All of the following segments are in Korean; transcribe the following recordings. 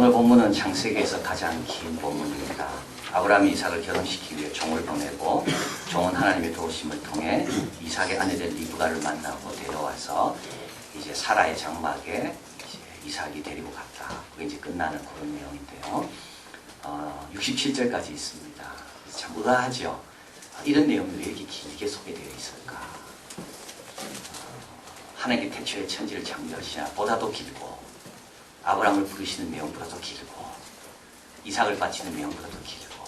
오늘 본문은 창세기에서 가장 긴 본문입니다. 아브라함이 이삭을 결혼시키기 위해 종을 보내고 종은 하나님의 도우심을 통해 이삭의 아내된 리브가를 만나고 데려와서 이제 사라의 장막에 이제 이삭이 데리고 갔다. 그게 이제 끝나는 그런 내용인데요. 67절까지 있습니다. 참 의아하죠. 이런 내용들이 이렇게 길게 소개되어 있을까? 하나님의 태초에 천지를 창조하시나 보다도 길고, 아브라함을 부르시는 내용보다도 길고, 이삭을 바치는 내용보다도 길고,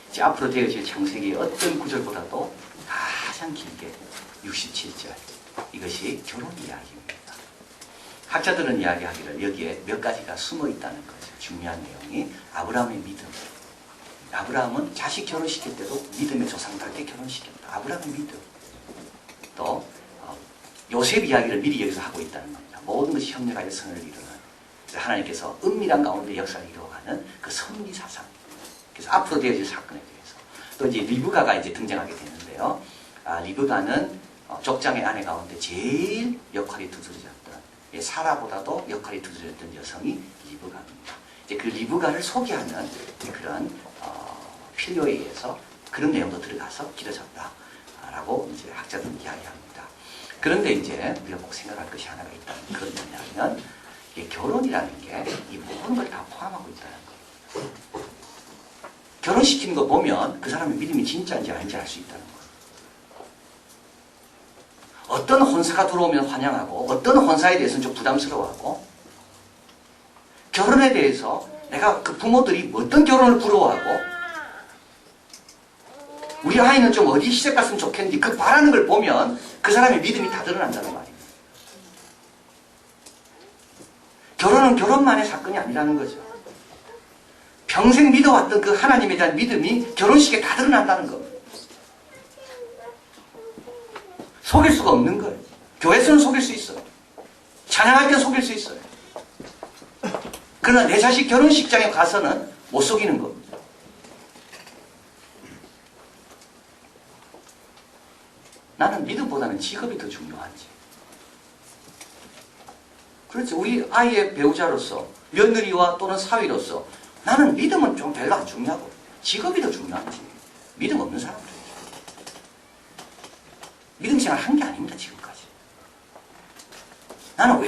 이제 앞으로 되어질 창세기의 어떤 구절보다도 가장 길게 67절, 이것이 결혼 이야기입니다. 학자들은 이야기하기를 여기에 몇 가지가 숨어 있다는 거죠. 중요한 내용이 아브라함의 믿음. 아브라함은 자식 결혼시킬 때도 믿음의 조상들께 결혼시켰다. 아브라함의 믿음. 또 요셉 이야기를 미리 여기서 하고 있다는 겁니다. 모든 것이 협력하여 선을 이루는, 하나님께서 은밀한 가운데 역사를 이루어가는 그 섭리 사상. 그래서 앞으로 되어질 사건에 대해서. 또 이제 리브가가 이제 등장하게 되는데요. 리브가는 족장의 아내 가운데 제일 역할이 두드러졌던, 사라보다도 역할이 두드러졌던 여성이 리브가입니다. 이제 그 리브가를 소개하는 그런 필요에 의해서 그런 내용도 들어가서 길어졌다라고 이제 학자들은 이야기합니다. 그런데 이제 우리가 꼭 생각할 것이 하나가 있다는 그건 뭐냐면, 결혼이라는 게 이 모든 걸 다 포함하고 있다는 거예요. 결혼시키는 거 보면 그 사람의 믿음이 진짜인지 아닌지 알 수 있다는 거예요. 어떤 혼사가 들어오면 환영하고, 어떤 혼사에 대해서는 좀 부담스러워하고, 결혼에 대해서 내가 그 부모들이 어떤 결혼을 부러워하고, 우리 아이는 좀 어디 시집 갔으면 좋겠는지 그 바라는 걸 보면 그 사람의 믿음이 다 드러난다는 말이에요. 결혼은 결혼만의 사건이 아니라는 거죠. 평생 믿어왔던 그 하나님에 대한 믿음이 결혼식에 다 드러난다는 겁니다. 속일 수가 없는 거예요. 교회에서는 속일 수 있어요. 찬양할 때 속일 수 있어요. 그러나 내 자식 결혼식장에 가서는 못 속이는 겁니다. 나는 믿음보다는 직업이 더 중요하지. 그렇지. 우리 아이의 배우자로서, 며느리와 또는 사위로서 나는 믿음은 좀 별로 안 중요하고 직업이 더 중요하지. 믿음 없는 사람들. 믿음 생활 한 게 아닙니다, 지금까지. 나는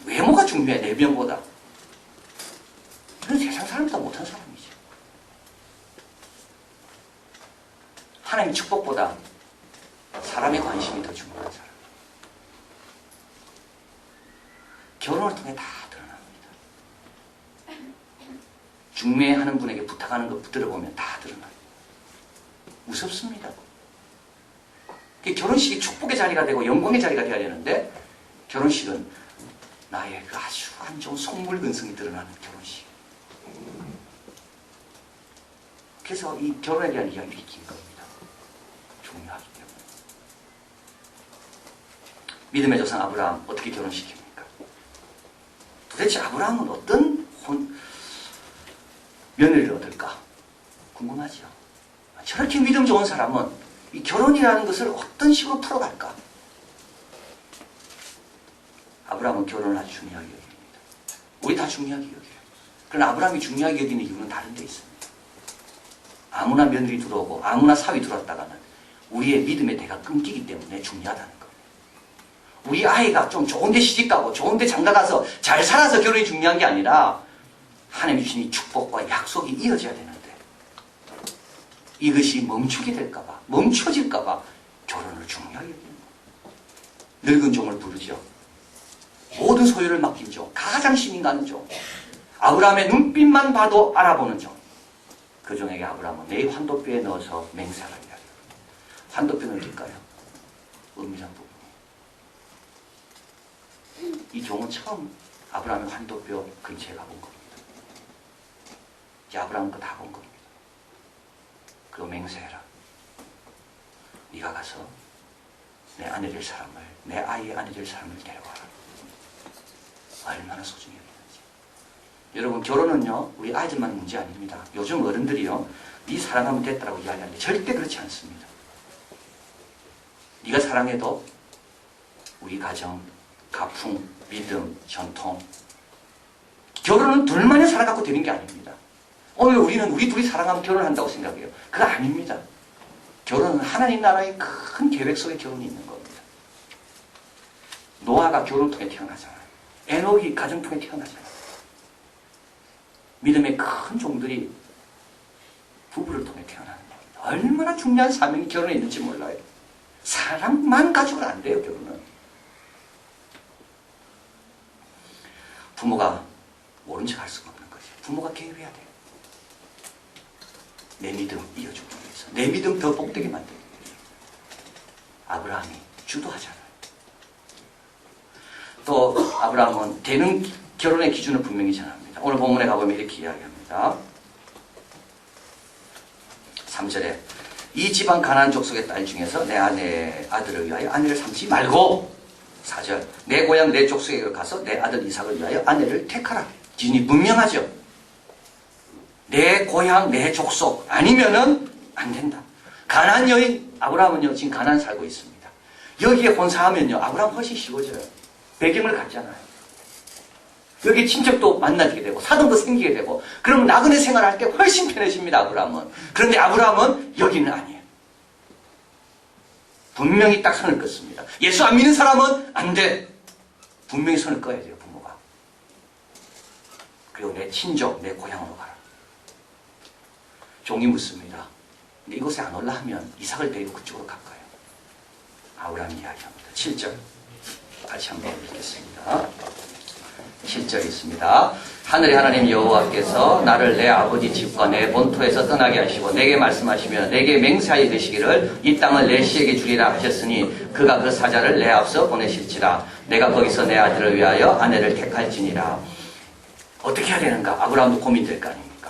외모가 중요해, 내면보다. 그건 세상 사람보다 못한 사람이지. 하나님의 축복보다 사람의 관심이 더 중요한 사람. 결혼을 통해 다 드러납니다. 중매하는 분에게 부탁하는 거 들어보면 다 드러나요. 무섭습니다. 결혼식이 축복의 자리가 되고 영광의 자리가 되어야 되는데, 결혼식은 나의 그 아주 안 좋은 속물근성이 드러나는 결혼식. 그래서 이 결혼에 대한 이야기가 긴 겁니다. 중요하기 때문에. 믿음의 조상 아브라함 어떻게 결혼시킵니까? 도대체 아브라함은 어떤 며느리를 얻을까? 궁금하죠. 저렇게 믿음 좋은 사람은 이 결혼이라는 것을 어떤 식으로 풀어갈까? 아브라함은 결혼을 아주 중요하게 여깁니다. 우리 다 중요하게 여겨요. 그러나 아브라함이 중요하게 여기는 이유는 다른 데 있습니다. 아무나 며느리 들어오고 아무나 사위 들어왔다가는 우리의 믿음의 대가 끊기기 때문에 중요하다는 거예요. 우리 아이가 좀 좋은 데 시집가고 좋은 데 장가가서 잘 살아서 결혼이 중요한 게 아니라 하나님이 주신 이 축복과 약속이 이어져야 되는데, 이것이 멈추게 될까봐, 멈춰질까봐 결혼을 중요하게 여깁니다. 늙은 종을 부르죠. 모든 소유를 맡긴 종, 가장 신임 가는 종, 아브라함의 눈빛만 봐도 알아보는 종. 그 종에게 아브라함은 내 환도뼈에 넣어서 맹세하라 이야기합니다. 환도뼈는 어딜까요? 은밀한 부분. 이 종은 처음 아브라함의 환도뼈 근처에 가본 겁니다. 이제 아브라함은 그거 다 본 겁니다. 그거 맹세해라. 네가 가서 내 아내 될 사람을, 내 아이의 아내 될 사람을 데려와라. 얼마나 소중히 여기는지. 여러분, 결혼은요 우리 아이들만 문제 아닙니다. 요즘 어른들이요 네 사랑하면 됐다라고 이야기하는데 절대 그렇지 않습니다. 네가 사랑해도 우리 가정, 가풍, 믿음, 전통, 결혼은 둘만의 사랑 갖고 되는 게 아닙니다. 오늘 우리는 우리 둘이 사랑하면 결혼한다고 생각해요. 그거 아닙니다. 결혼은 하나님 나라의 큰 계획 속에 결혼이 있는 겁니다. 노아가 결혼을 통해 태어나잖아요. 에녹이 가정 통해 태어나잖아요. 믿음의 큰 종들이 부부를 통해 태어나는 겁니다. 얼마나 중요한 사명이 결혼에 있는지 몰라요. 사랑만 가지고는 안 돼요, 결혼은. 부모가 모른 척 할 수가 없는 거죠. 부모가 개입해야 돼요. 내 믿음 이어주기 위해서. 내 믿음 더 복되게 만들기 위해서. 아브라함이 주도하잖아요. 또 아브라함은 되는 결혼의 기준을 분명히 전합니다. 오늘 본문에 가보면 이렇게 이야기합니다. 3절에 이 지방 가나안 족속의 딸 중에서 내 아들을 위하여 아내를 삼지 말고 4절 내 고향 내 족속에 가서 내 아들 이삭을 위하여 아내를 택하라. 기준이 분명하죠. 내 고향 내 족속 아니면은 안 된다. 가나안 여인 아브라함은요 지금 가나안 살고 있습니다. 여기에 혼사하면요 아브라함 훨씬 쉬워져요. 배경을 갖잖아요. 여기 친척도 만나게 되고 사돈도 생기게 되고 그러면 나그네 생활할 때 훨씬 편해집니다. 아브라함은. 그런데 아브라함은 여기는 아니에요. 분명히 딱 선을 긋습니다. 예수 안 믿는 사람은 안 돼. 분명히 선을 꺼야 돼요. 부모가. 그리고 내 친족 내 고향으로 가라. 종이 묻습니다. 근데 이곳에 안 올라 하면 이삭을 데리고 그쪽으로 갈 거예요. 아브라함이 이야기합니다. 7절 같이 한번 읽겠습니다. 7절이 있습니다. 하늘의 하나님 여호와께서 나를 내 아버지 집과 내 본토에서 떠나게 하시고 내게 말씀하시며 내게 맹세하여 이르시기를 이 땅을 내 씨에게 주리라 하셨으니 그가 그 사자를 내 앞서 보내실지라. 내가 거기서 내 아들을 위하여 아내를 택할지니라. 어떻게 해야 되는가? 아브라함도 고민될 거 아닙니까?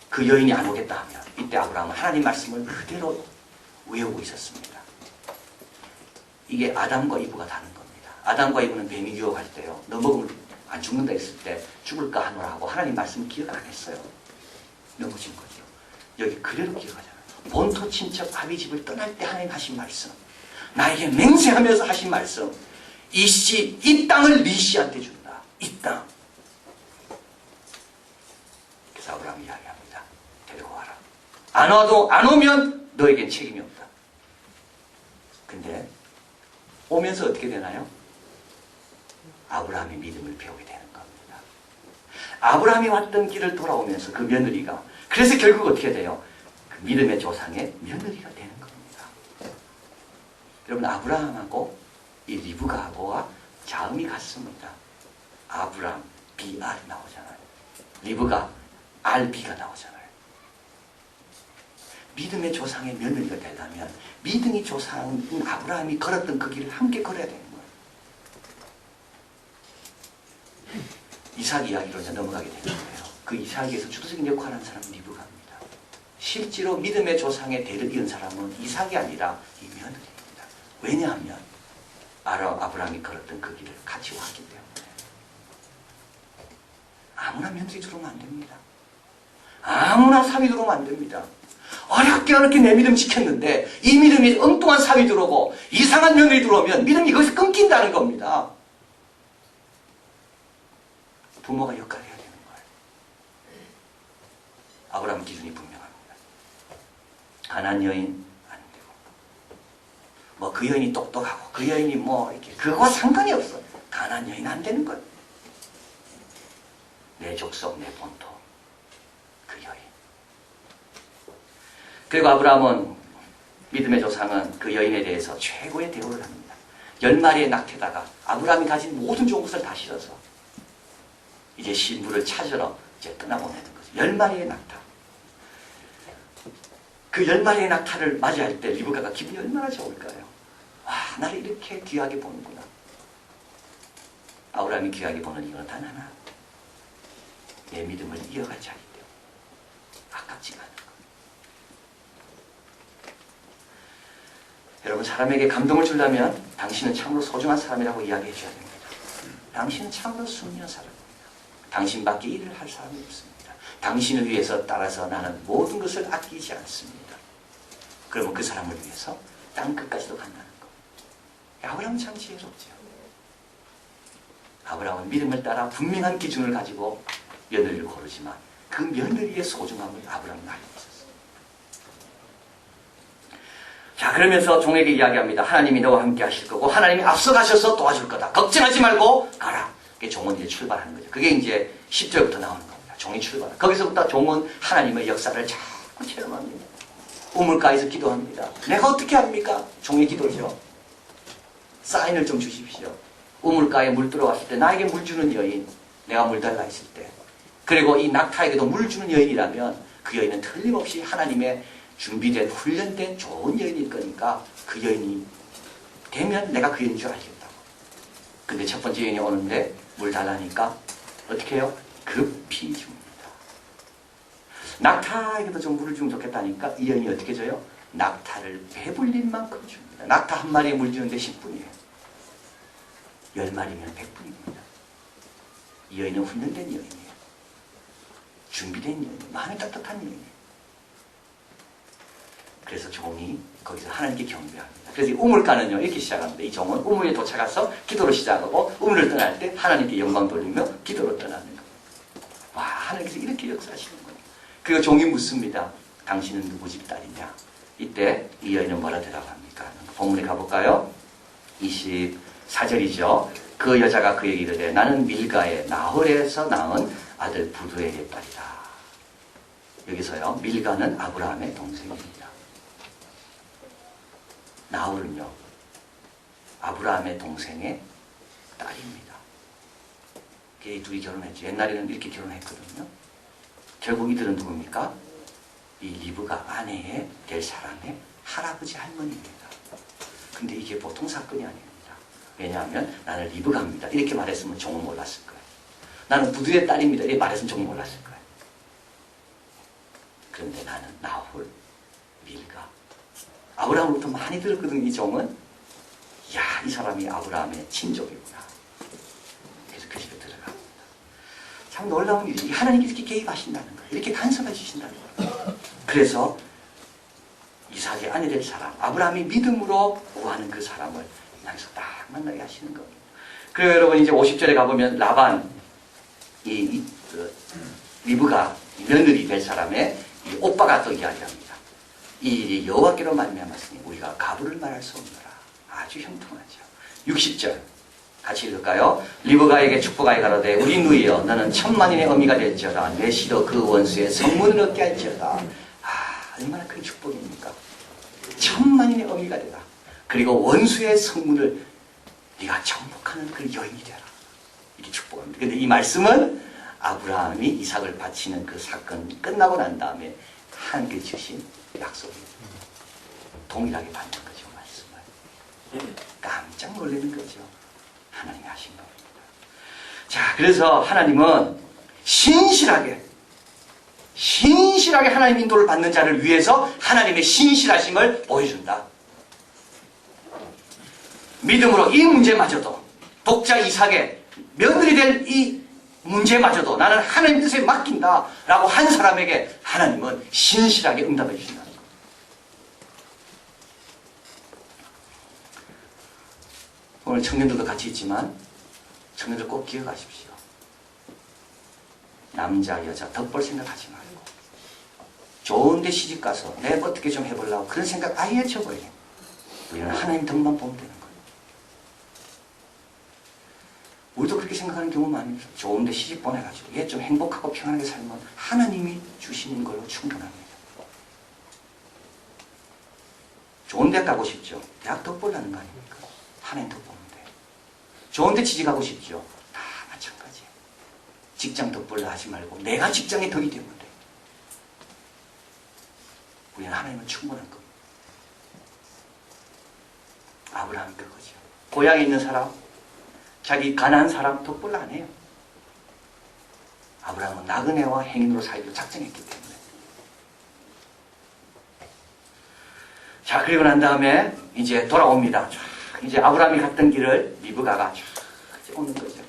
그 여인이 안 오겠다 하면 이때 아브라함은 하나님 말씀을 그대로 외우고 있었습니다. 이게 아담과 이브가 다른 겁니다. 아담과 이브는 뱀이 유혹할 때요. 너 먹으면 안 죽는다 했을 때 죽을까 하노라 하고 하나님 말씀을 기억 안 했어요. 넘어진 거죠. 여기 그대로 기억하잖아요. 본토 친척 아비 집을 떠날 때 하나님 하신 말씀. 나에게 맹세하면서 하신 말씀. 이 땅을 네 씨한테 준다. 이 땅. 그래서 아브라함이 이야기합니다. 데리고 와라. 안 오면 너에겐 책임이 없다. 근데 오면서 어떻게 되나요? 아브라함의 믿음을 배우게 되는 겁니다. 아브라함이 왔던 길을 돌아오면서 그 며느리가 그래서 결국 어떻게 돼요? 그 믿음의 조상의 며느리가 되는 겁니다. 여러분 아브라함하고 이 리브가하고와 자음이 같습니다. 아브람 BR 나오잖아요. 리브가 RB가 나오잖아요. 믿음의 조상의 며느리가 되려면 믿음의 조상인 아브라함이 걸었던 그 길을 함께 걸어야 되는 거예요. 이삭 이야기로 이제 넘어가게 되는 거예요. 그 이삭에서 주도적인 역할을 하는 사람은 리브가입니다. 실제로 믿음의 조상의 대를 이은 사람은 이삭이 아니라 이 며느리입니다. 왜냐하면 아브라함이 걸었던 그 길을 같이 왔기 때문에. 아무나 며느리 들어오면 안 됩니다. 아무나 사위 들어오면 안 됩니다. 어렵게 내 믿음 지켰는데 이 믿음이 엉뚱한 사위 들어오고 이상한 며느리 들어오면 믿음이 거기서 끊긴다는 겁니다. 부모가 역할을 해야 되는 거예요. 아브라함 기준이 분명합니다. 가난안 여인 안 되고 뭐 그 여인이 똑똑하고 그 여인이 뭐 이렇게 그거와 상관이 없어. 가난안 여인 안 되는 거예요. 내 족속 내 본토 그 여인. 그리고 아브라함은 믿음의 조상은 그 여인에 대해서 최고의 대우를 합니다. 10마리의 낙태다가 아브라함이 가진 모든 좋은 것을 다 실어서 이제 신부를 찾으러 이제 떠나보내는 거죠. 10마리의 낙타. 그 10마리의 낙타를 맞이할 때 리브가가 기분이 얼마나 좋을까요? 와, 나를 이렇게 귀하게 보는구나. 아브라함이 귀하게 보는 이유는 단 하나. 내 믿음을 이어갈 자기 때문에. 아깝지가 않은 것. 여러분 사람에게 감동을 주려면 당신은 참으로 소중한 사람이라고 이야기해 줘야 됩니다. 당신은 참으로 순수한 사람. 당신밖에 일을 할 사람이 없습니다. 당신을 위해서 따라서 나는 모든 것을 아끼지 않습니다. 그러면 그 사람을 위해서 땅끝까지도 간다는 거. 아브라함은 참 지혜롭죠. 아브라함은 믿음을 따라 분명한 기준을 가지고 며느리를 고르지만 그 며느리의 소중함을 아브라함은 알고 있었어요. 자, 그러면서 종에게 이야기합니다. 하나님이 너와 함께 하실 거고 하나님이 앞서가셔서 도와줄 거다. 걱정하지 말고 가라. 그게 종은 이제 출발하는 거죠. 그게 이제 10절부터 나오는 겁니다. 종이 출발. 거기서부터 종은 하나님의 역사를 자꾸 체험합니다. 우물가에서 기도합니다. 내가 어떻게 합니까? 종의 기도죠. 사인을 좀 주십시오. 우물가에 물 들어왔을 때 나에게 물 주는 여인, 내가 물 달라 했을 때, 그리고 이 낙타에게도 물 주는 여인이라면 그 여인은 틀림없이 하나님의 준비된 훈련된 좋은 여인일 거니까 그 여인이 되면 내가 그 여인인 줄 알겠다고. 근데 첫 번째 여인이 오는데 물 달라니까 어떻게 해요? 급히 줍니다. 낙타에게도 좀 물을 주면 좋겠다니까 이 여인이 어떻게 줘요? 낙타를 배불린 만큼 줍니다. 낙타 한 마리에 물 주는데 10분이에요. 10마리면 100분입니다. 이 여인은 훈련된 여인이에요. 준비된 여인, 마음이 따뜻한 여인이에요. 그래서 종이 거기서 하나님께 경배합니다. 그래서 이 우물가는요 이렇게 시작합니다. 이 종은 우물에 도착해서 기도로 시작하고 우물을 떠날 때 하나님께 영광 돌리며 기도로 떠나는 겁니다. 와, 하나님께서 이렇게 역사하시는 거예요. 그리고 종이 묻습니다. 당신은 누구 집 딸이냐? 이때 이 여인은 뭐라 대답합니까? 본문에 가볼까요? 24절이죠. 그 여자가 그에게 이르되 나는 밀가의 나홀에서 낳은 아들 부두엘의 딸이다. 여기서요 밀가는 아브라함의 동생입니다. 나홀은요 아브라함의 동생의 딸입니다. 이 둘이 결혼했죠. 옛날에는 이렇게 결혼했거든요. 결국 이들은 누굽니까? 이 리브가 아내에 될 사람의 할아버지 할머니입니다. 근데 이게 보통 사건이 아닙니다. 왜냐하면 나는 리브가입니다. 이렇게 말했으면 종은 몰랐을 거예요. 나는 부두의 딸입니다. 이렇게 말했으면 종은 몰랐을 거예요. 그런데 나는 나홀, 밀가. 아브라함으로부터 많이 들었거든요. 이 종은. 야, 이 사람이 아브라함의 친족이구나. 그래서 그 집에 들어갑니다. 참 놀라운 일이 하나님이 이렇게 개입하신다는 거예요. 이렇게 간섭해 주신다는 거예요. 그래서 이삭의 아내 될 사람, 아브라함이 믿음으로 구하는 그 사람을 여기서 딱 만나게 하시는 겁니다. 그리고 여러분 이제 50절에 가보면 라반, 리브가 며느리 될 사람의 이 오빠가 또 이야기합니다. 이 일이 여호와께로 말미암았으니 우리가 가부를 말할 수 없노라. 아주 형통하죠. 60절 같이 읽을까요? 리브가에게 축복하여 가로되 우리 누이여 너는 천만인의 어미가 될지어다. 내 시로 그 원수의 성문을 얻게 할지어다. 아, 얼마나 큰 축복입니까? 천만인의 어미가 되라. 그리고 원수의 성문을 네가 정복하는 그 여인이 되라. 이렇게 축복합니다. 그런데 이 말씀은 아브라함이 이삭을 바치는 그 사건이 끝나고 난 다음에 하나님께 주신 약속입니다. 동일하게 받는 거죠, 말씀을. 깜짝 놀라는 거죠. 하나님이 하신 겁니다. 자, 그래서 하나님은 신실하게 하나님 인도를 받는 자를 위해서 하나님의 신실하심을 보여준다. 믿음으로 이 문제마저도 독자 이삭의 며느리 될 이 문제마저도 나는 하나님 뜻에 맡긴다 라고 한 사람에게 하나님은 신실하게 응답해 주신다는 거예요. 오늘 청년들도 같이 있지만 청년들 꼭 기억하십시오. 남자 여자 덕볼 생각하지 말고 좋은데 시집가서 내가 어떻게 좀 해보려고 그런 생각 아예 쳐버려요. 우리는 하나님 덕만 보면 되는 거예요. 우리도 그렇게 생각하는 경우 많이 있어요. 좋은데 시집 보내가지고 얘 좀 행복하고 평안하게 살면 하나님이 주시는 걸로 충분합니다. 좋은 대학 가고 싶죠? 대학 덕보려는 거 아닙니까? 하나님 덕보면 돼요. 좋은 데 취직하고 싶죠? 다 마찬가지예요. 직장 덕보려 하지 말고 내가 직장에 덕이 되면 돼요. 우리는 하나님은 충분한 겁니다. 아브라함이 그거죠. 고향에 있는 사람, 자기 가난한 사람 덕불로 안 해요. 아브라함은 나그네와 행인으로 살기로 작정했기 때문에. 자, 그리고 난 다음에 이제 돌아옵니다. 이제 아브라함이 갔던 길을 리브가가 쫙 오는 거죠.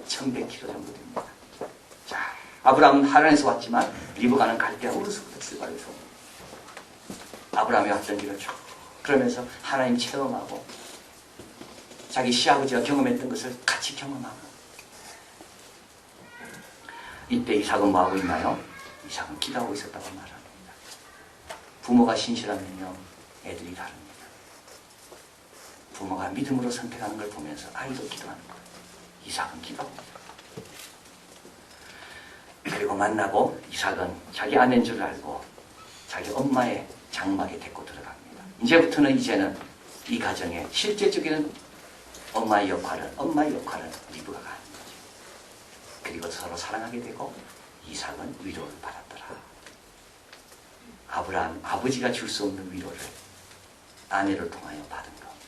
1100km 정도 됩니다. 자, 아브라함은 하란에서 왔지만 리브가는 갈대아 우르스부터 출발해서 아브라함이 왔던 길을 쭉 그러면서 하나님 체험하고 자기 시아버지가 경험했던 것을 같이 경험하고 이때 이삭은 뭐하고 있나요? 이삭은 기도하고 있었다고 말합니다. 부모가 신실하면요, 애들이 다릅니다. 부모가 믿음으로 선택하는 걸 보면서 아이도 기도하는 거예요. 이삭은 기도합니다. 그리고 만나고 이삭은 자기 아내인 줄 알고 자기 엄마의 장막에 데리고 들어갑니다. 이제는 이 가정의 실제적인 엄마의 역할은 리브가가 하는 거죠. 그리고 서로 사랑하게 되고 이삭은 위로를 받았더라. 아브라함 아버지가 줄 수 없는 위로를 아내를 통하여 받은 겁니다.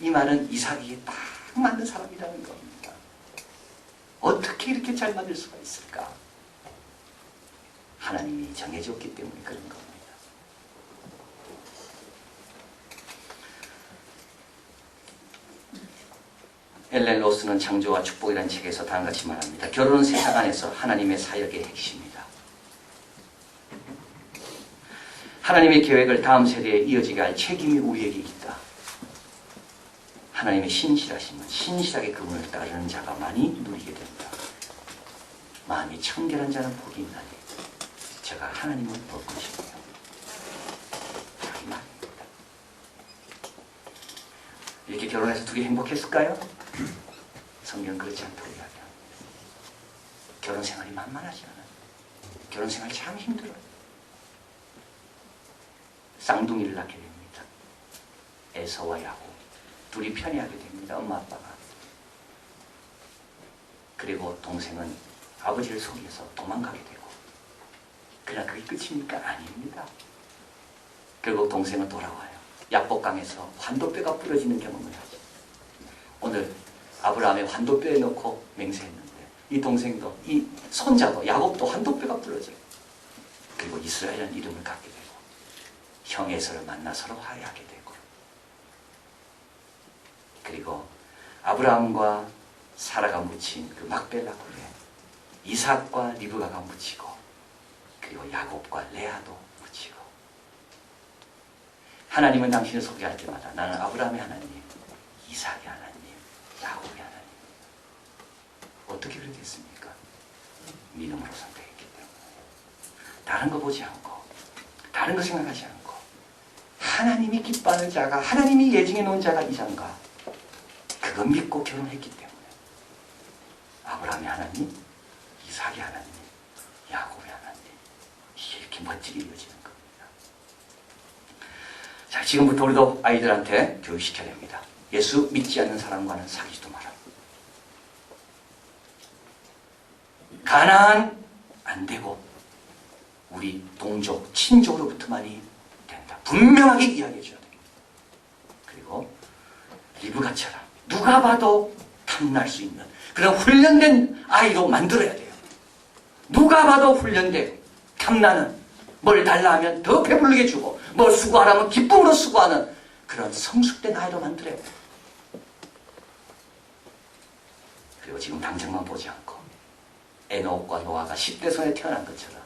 이 말은 이삭에게 딱 맞는 사람이라는 겁니다. 어떻게 이렇게 잘 맞을 수가 있을까? 하나님이 정해줬기 때문에 그런 겁니다. 엘렌 로스는 창조와 축복이라는 책에서 다음과 같이 말합니다. 결혼은 세상 안에서 하나님의 사역의 핵심이다. 하나님의 계획을 다음 세대에 이어지게 할 책임이 우리에게 있다. 하나님의 신실하심은 신실하게 그분을 따르는 자가 많이 누리게 된다. 마음이 청결한 자는 복이 있나니 제가 하나님을 볼 것이며 이 말입니다. 이렇게 결혼해서 둘이 행복했을까요? 성경은 그렇지 않다고 이야기합니다. 결혼 생활이 만만하지 않아요. 결혼 생활이 참 힘들어요. 쌍둥이를 낳게 됩니다. 에서와 야곱 둘이 편애하게 됩니다. 엄마 아빠가. 그리고 동생은 아버지를 속여서 도망가게 되고, 그러나 그게 끝입니까? 아닙니다. 결국 동생은 돌아와요. 야복강에서 환도뼈가 부러지는 경험을 하죠. 오늘 아브라함의 환도뼈에 넣고 맹세했는데 이 동생도 이 손자도 야곱도 환도뼈가 부러져요. 그리고 이스라엘이라는 이름을 갖게 되고 형 에서를 만나 서로 화해하게 되고, 그리고 아브라함과 사라가 묻힌 그 막벨라 굴에 이삭과 리브가가 묻히고, 그리고 야곱과 레아도 묻히고, 하나님은 당신을 소개할 때마다 나는 아브라함의 하나님, 이삭의 하나님, 야곱의 하나님. 어떻게 그렇게 했습니까? 믿음으로 선택했기 때문에. 다른 거 보지 않고, 다른 거 생각하지 않고, 하나님이 기뻐하는 자가, 하나님이 예정해 놓은 자가 이상가, 그거 믿고 결혼했기 때문에 아브라함의 하나님, 이삭의 하나님, 야곱의 하나님, 이게 이렇게 멋지게 이어지는 겁니다. 자, 지금부터 우리도 아이들한테 교육시켜야 됩니다. 예수 믿지 않는 사람과는 사귀지도 마라. 가나안 안 되고 우리 동족, 친족으로부터만이 된다. 분명하게 이야기해 줘야 됩니다. 그리고 리브가처럼 누가 봐도 탐날 수 있는 그런 훈련된 아이로 만들어야 돼요. 누가 봐도 훈련되고 탐나는, 뭘 달라 하면 더 배부르게 주고 뭘 수고하라면 기쁨으로 수고하는 그런 성숙된 아이로 만들어야 돼요. 그리고 지금 당장만 보지 않고 에녹과 노아가 10대 손에 태어난 것처럼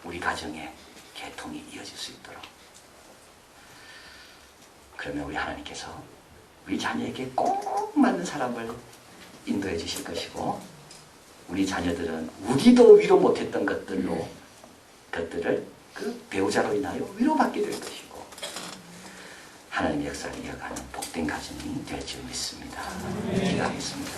우리 가정에 계통이 이어질 수 있도록, 그러면 우리 하나님께서 우리 자녀에게 꼭 맞는 사람을 인도해 주실 것이고, 우리 자녀들은 우리도 위로 못했던 것들을 그 배우자로 인하여 위로받게 될 것이고, 하나님의 역사를 이어가는 복된 가정이 될 줄 믿습니다. 기도하겠습니다.